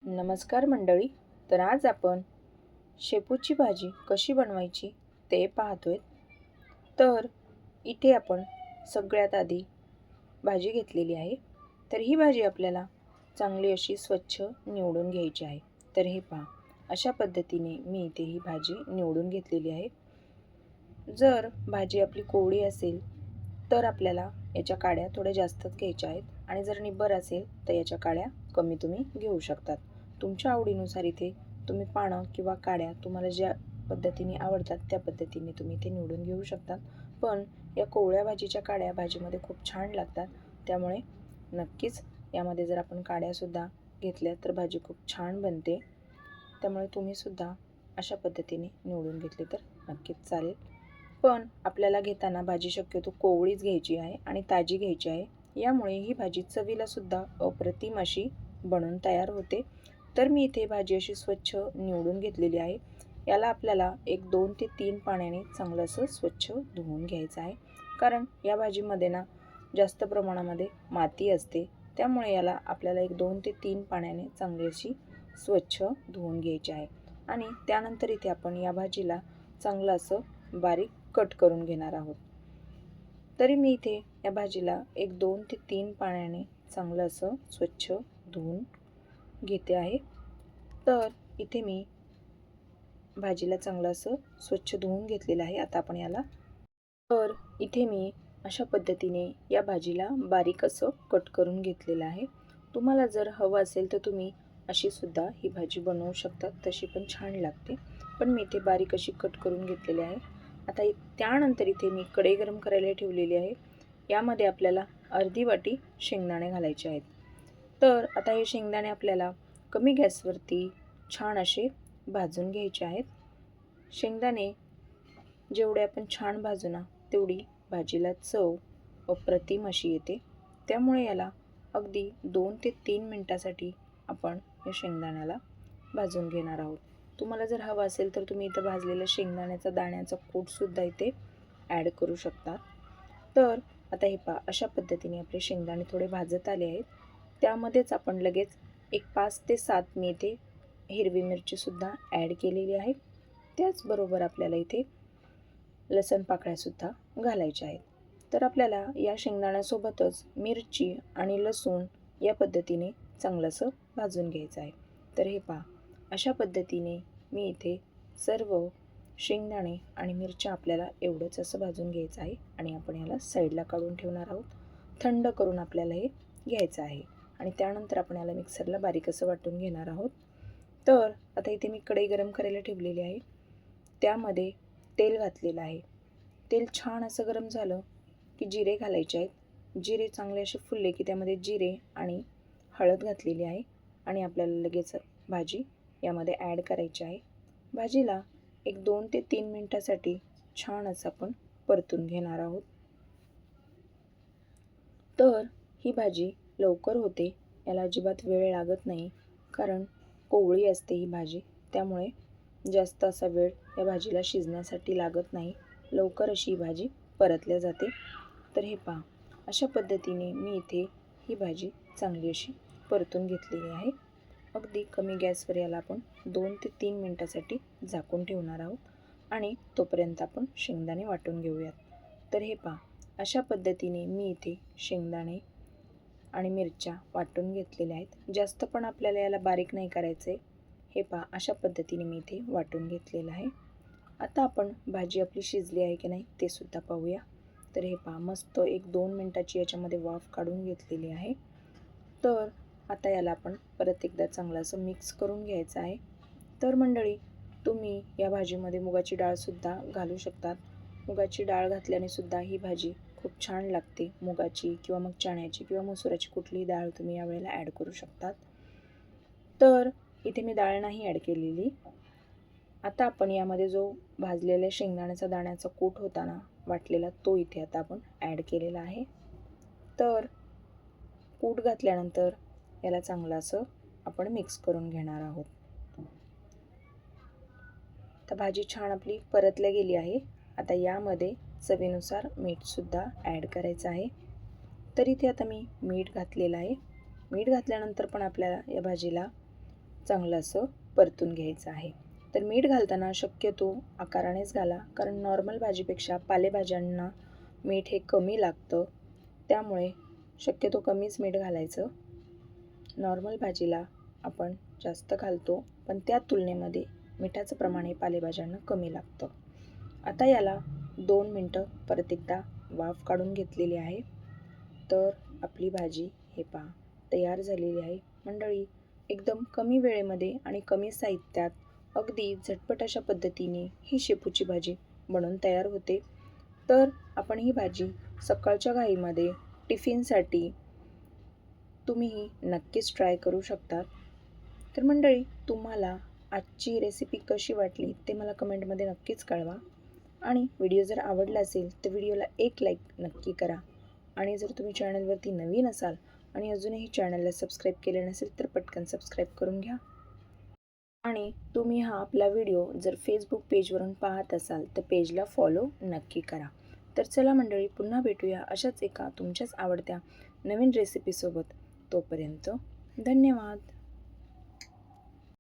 नमस्कार मंडळी. तर आज आपण शेपूची भाजी कशी बनवायची ते पाहतोय. तर इथे आपण सगळ्यात आधी भाजी घेतलेली आहे. तर ही भाजी आपल्याला चांगली अशी स्वच्छ निवडून घ्यायची आहे. तर हे पहा, अशा पद्धतीने मी इथे ही भाजी निवडून घेतलेली आहे. जर भाजी आपली कोवळी असेल तर आपल्याला याच्या काड्या थोड्या जास्तच घ्यायच्या आहेत आणि जर निब्बर असेल तर याच्या काड्या कमी तुम्ही घेऊ शकतात. तुमच्या आवडीनुसार इथे तुम्ही पानं किंवा काड्या तुम्हाला ज्या पद्धतीने आवडतात त्या पद्धतीने तुम्ही ते निवडून घेऊ शकतात. पण या कोवळ्या भाजीच्या काड्या भाजीमध्ये खूप छान लागतात. त्यामुळे नक्कीच यामध्ये जर आपण काड्यासुद्धा घेतल्या तर भाजी खूप छान बनते. त्यामुळे तुम्हीसुद्धा अशा पद्धतीने निवडून घेतले तर नक्कीच चालेल. पण आपल्याला घेताना भाजी शक्यतो कोवळीच घ्यायची आहे आणि ताजी घ्यायची आहे. यामुळे ही भाजी चवीलासुद्धा अप्रतिम अशी बनून तयार होते. तर मी इथे भाजी अशी स्वच्छ निवडून घेतलेली आहे. याला आपल्याला 2 ते 3 पाण्याने चांगलं असं स्वच्छ धुवून घ्यायचं आहे. कारण या भाजीमध्ये ना जास्त प्रमाणामध्ये माती असते. त्यामुळे याला आपल्याला 2 ते 3 पाण्याने चांगली अशी स्वच्छ धुवून घ्यायची आहे. आणि त्यानंतर इथे आपण या भाजीला चांगलं असं बारीक कट करून घेणार आहोत. तरी मी इथे या भाजीला 2 ते 3 पाण्याने चांगलं असं स्वच्छ धुवून घेते आहे. तर इथे मी भाजीला चांगलं असं स्वच्छ धुवून घेतलेलं आहे. आता आपण याला तर इथे मी अशा पद्धतीने या भाजीला बारीक असं कट करून घेतलेलं आहे. तुम्हाला जर हवं असेल तर तुम्ही अशी सुद्धा ही भाजी बनवू शकता, तशी पण छान लागते. पण मी इथे बारीक अशी कट करून घेतलेली आहे. आता त्यानंतर इथे मी कढई गरम करायला ठेवलेली आहे. यामध्ये आपल्याला अर्धी वाटी शेंगदाणे घालायचे आहेत. तर आता हे शेंगदाणे आपल्याला कमी गॅसवरती छान असे भाजून घ्यायचे आहेत. शेंगदाणे जेवढे आपण छान भाजू ना तेवढी भाजीला चव अप्रतिम अशी येते. त्यामुळे याला अगदी 2 ते 3 मिनटासाठी आपण या शेंगदाण्याला भाजून घेणार आहोत. तुम्हाला जर हवं असेल तर तुम्ही इथं भाजलेल्या शेंगदाण्याचा दाण्याचा कूटसुद्धा इथे ॲड करू शकता. तर आता हे पहा, अशा पद्धतीने आपले शेंगदाणे थोडे भाजत आले आहेत. त्यामध्येच आपण लगेच 5 ते 7 मी इथे हिरवी मिरचीसुद्धा ॲड केलेली आहे. त्याचबरोबर आपल्याला इथे लसूण पाकळ्यासुद्धा घालायच्या आहेत. तर आपल्याला या शेंगदाण्यासोबतच मिरची आणि लसूण या पद्धतीने चांगलंसं भाजून घ्यायचं आहे. तर हे पहा, अशा पद्धतीने मी इथे सर्व शेंगदाणे आणि मिरच्या आपल्याला एवढंच असं भाजून घ्यायचं आहे आणि आपण याला साईडला काढून ठेवणार आहोत. थंड करून आपल्याला हे घ्यायचं आहे आणि त्यानंतर आपण याला मिक्सरला बारीक असं वाटून घेणार आहोत. तर आता इथे मी कढई गरम करायला ठेवलेली आहे. त्यामध्ये तेल घातलेलं आहे. तेल छान असं गरम झालं की जिरे घालायचे आहेत. जिरे चांगले असे फुलले की त्यामध्ये जिरे आणि हळद घातलेली आहे आणि आपल्याला लगेच भाजी यामध्ये ॲड करायची आहे. भाजीला 2 ते 3 मिनटासाठी छान असं आपण परतून घेणार आहोत. तर ही भाजी लवकर होते, याला अजिबात वेळ लागत नाही. कारण कोवळी असते ही भाजी, त्यामुळे जास्त असा वेळ या भाजीला शिजण्यासाठी लागत नाही. लवकर अशी ही भाजी परतल्या जाते. तर हे पहा, अशा पद्धतीने मी इथे ही भाजी चांगली अशी परतून घेतलेली आहे. अगदी कमी गॅसवर याला आपण 2 ते 3 मिनटासाठी झाकून ठेवणार आहोत आणि तोपर्यंत आपण शेंगदाणे वाटून घेऊयात. तर हे पहा, अशा पद्धतीने मी इथे शेंगदाणे आणि मिरच्या वाटून घेतलेल्या आहेत. जास्त पण आपल्याला याला बारीक नाही करायचं आहे. हे पहा, अशा पद्धतीने मी इथे वाटून घेतलेलं आहे. आता आपण भाजी आपली शिजली आहे की नाही ते सुद्धा पाहूया. तर हे पहा, मस्त 1-2 मिनटाची याच्यामध्ये वाफ काढून घेतलेली आहे. तर आता याला आपण परत एकदा चांगलं असं मिक्स करून घ्यायचं आहे. तर मंडळी, तुम्ही या भाजीमध्ये मुगाची डाळसुद्धा घालू शकतात. मुगाची डाळ घातल्याने सुद्धा ही भाजी खूप छान लागते. मुगाची किंवा मग चण्याची किंवा मसुराची कुठलीही डाळ तुम्ही यावेळेला ॲड करू शकतात. तर इथे मी डाळ नाही ॲड केलेली. आता आपण यामध्ये जो भाजलेल्या शेंगदाण्याचा दाण्याचा कूट होता ना वाटलेला, तो इथे आता आपण ॲड केलेला आहे. तर कूट घातल्यानंतर याला चांगलं असं आपण मिक्स करून घेणार आहोत. तर भाजी छान आपली परतल्या गेली आहे. आता यामध्ये चवीनुसार मीठसुद्धा ॲड करायचं आहे. तर इथे आता मी मीठ घातलेलं आहे. मीठ घातल्यानंतर पण आपल्याला या भाजीला चांगलं असं परतून घ्यायचं आहे. तर मीठ घालताना शक्यतो आकारानेच घाला, कारण नॉर्मल भाजीपेक्षा पालेभाज्यांना मीठ हे कमी लागतं. त्यामुळे शक्यतो कमीच मीठ घालायचं. नॉर्मल भाजीला आपण जास्त घालतो, पण त्या तुलनेमध्ये मिठाचं प्रमाण हे पालेभाज्यांना कमी लागतं. आता याला 2 मिनटं परत एकदा वाफ काढून घेतलेली आहे. तर आपली भाजी हे पहा तयार झालेली आहे. मंडळी, एकदम कमी वेळेमध्ये आणि कमी साहित्यात अगदी झटपट अशा पद्धतीने ही शेपूची भाजी बनवून तयार होते. तर आपण ही भाजी सकाळच्या घाईमध्ये टिफिनसाठी तुम्हीही नक्कीच ट्राय करू शकता. तर मंडळी, तुम्हाला आजची रेसिपी कशी वाटली ते मला कमेंटमध्ये नक्कीच कळवा. आणि व्हिडिओ जर आवडला असेल तर व्हिडिओला एक लाईक नक्की करा. आणि जर तुम्ही चॅनलवरती नवीन असाल आणि अजूनही चॅनलला सबस्क्राईब केले नसेल तर पटकन सबस्क्राईब करून घ्या. आणि तुम्ही हा आपला व्हिडिओ जर फेसबुक पेजवरून पाहत असाल तर पेजला फॉलो नक्की करा. तर चला मंडळी, पुन्हा भेटूया अशाच एका तुमच्याच आवडत्या नवीन रेसिपीसोबत. तोपर्यंत धन्यवाद.